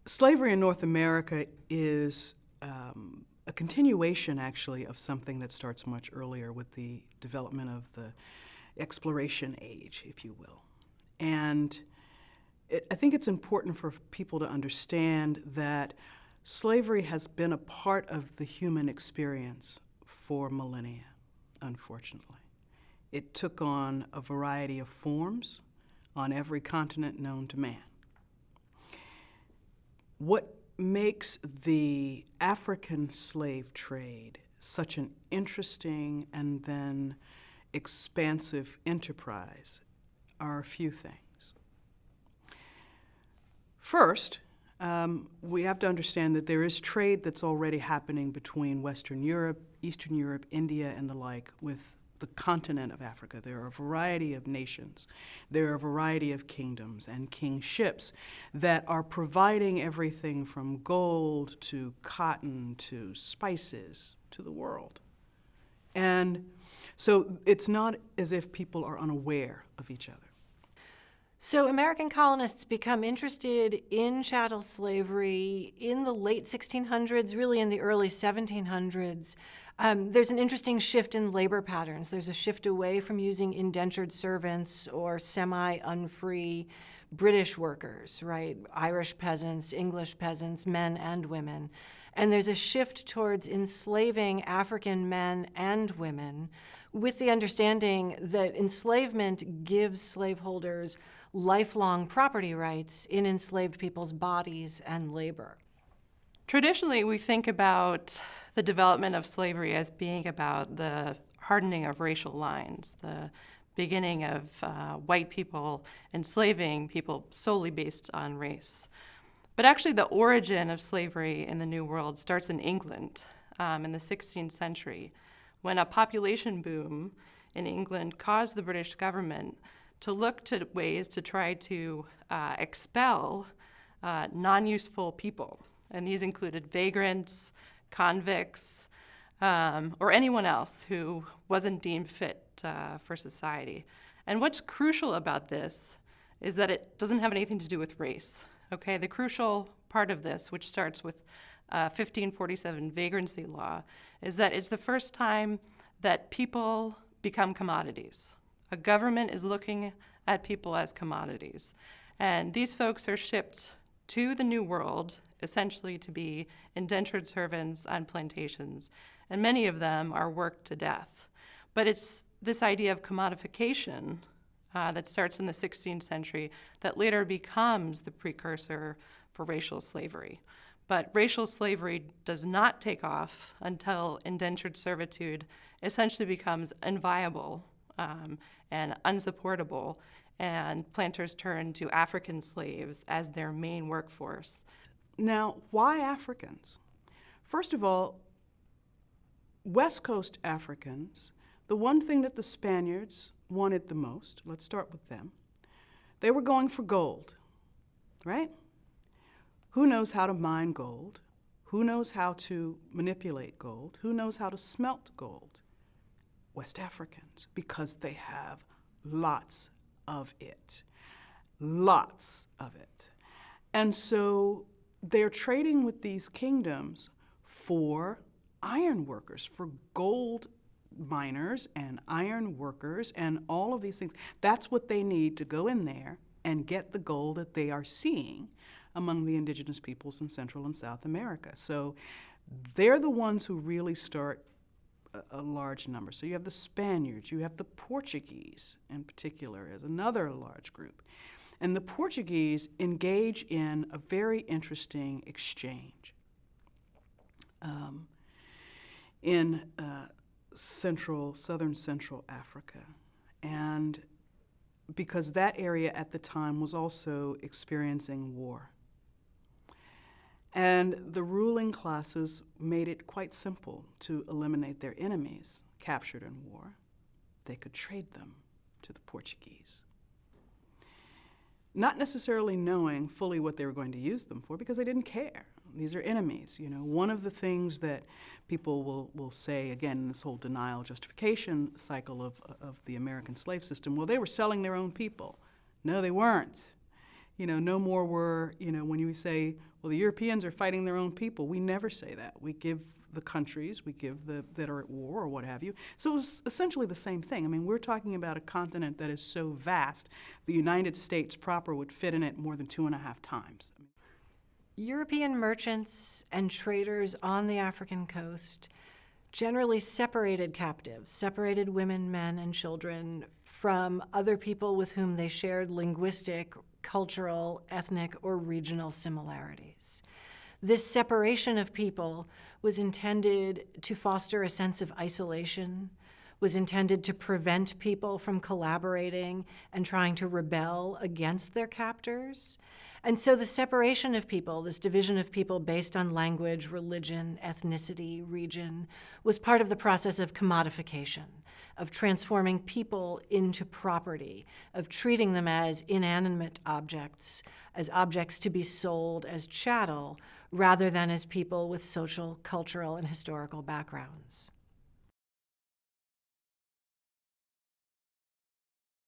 Slavery in North America is a continuation, actually, of something that starts much earlier with the development of the exploration age, if you will. And I think it's important for people to understand that slavery has been a part of the human experience for millennia, unfortunately. It took on a variety of forms on every continent known to man. What makes the African slave trade such an interesting and then expansive enterprise are a few things. First, we have to understand that there is trade that's already happening between Western Europe, Eastern Europe, India, and the like with the continent of Africa. There are a variety of nations. There are a variety of kingdoms and kingships that are providing everything from gold to cotton to spices to the world. And so it's not as if people are unaware of each other. So American colonists become interested in chattel slavery in the late 1600s, really in the early 1700s. There's an interesting shift in labor patterns. There's a shift away from using indentured servants or semi-unfree British workers, right? Irish peasants, English peasants, men and women. And there's a shift towards enslaving African men and women with the understanding that enslavement gives slaveholders lifelong property rights in enslaved people's bodies and labor. Traditionally, we think about the development of slavery as being about the hardening of racial lines, the beginning of white people enslaving people solely based on race. But actually, the origin of slavery in the New World starts in England in the 16th century, when a population boom in England caused the British government to look to ways to try to expel non-useful people. And these included vagrants, convicts, or anyone else who wasn't deemed fit for society. And what's crucial about this is that it doesn't have anything to do with race. Okay, the crucial part of this, which starts with 1547 vagrancy law, is that it's the first time that people become commodities. A government is looking at people as commodities. And these folks are shipped to the New World, essentially to be indentured servants on plantations, and many of them are worked to death. But it's this idea of commodification that starts in the 16th century that later becomes the precursor for racial slavery. But racial slavery does not take off until indentured servitude essentially becomes inviable and unsupportable, and planters turn to African slaves as their main workforce. Now, why Africans? First of all, West Coast Africans, the one thing that the Spaniards wanted the most, let's start with them, they were going for gold, right? Who knows how to mine gold? Who knows how to manipulate gold? Who knows how to smelt gold? West Africans, because they have lots of it. Lots of it. And so they're trading with these kingdoms for iron workers, for gold miners and iron workers and all of these things. That's what they need to go in there and get the gold that they are seeing among the indigenous peoples in Central and South America. So they're the ones who really start a large number. So you have the Spaniards, you have the Portuguese in particular as another large group. And the Portuguese engage in a very interesting exchange in southern Central Africa. And because that area at the time was also experiencing war. And the ruling classes made it quite simple to eliminate their enemies captured in war. They could trade them to the Portuguese. Not necessarily knowing fully what they were going to use them for, because they didn't care. These are enemies. You know, one of the things that people will say, again, in this whole denial justification cycle of the American slave system, well, they were selling their own people. No, they weren't. You know, no more were, you know, when you say, well, the Europeans are fighting their own people. We never say that. We give the countries, we give that are at war or what have you. So it was essentially the same thing. I mean, we're talking about a continent that is so vast, the United States proper would fit in it more than 2.5 times. European merchants and traders on the African coast generally separated captives, separated women, men, and children from other people with whom they shared linguistic, cultural, ethnic, or regional similarities. This separation of people was intended to foster a sense of isolation, was intended to prevent people from collaborating and trying to rebel against their captors. And so the separation of people, this division of people based on language, religion, ethnicity, region, was part of the process of commodification, of transforming people into property, of treating them as inanimate objects, as objects to be sold as chattel, rather than as people with social, cultural, and historical backgrounds.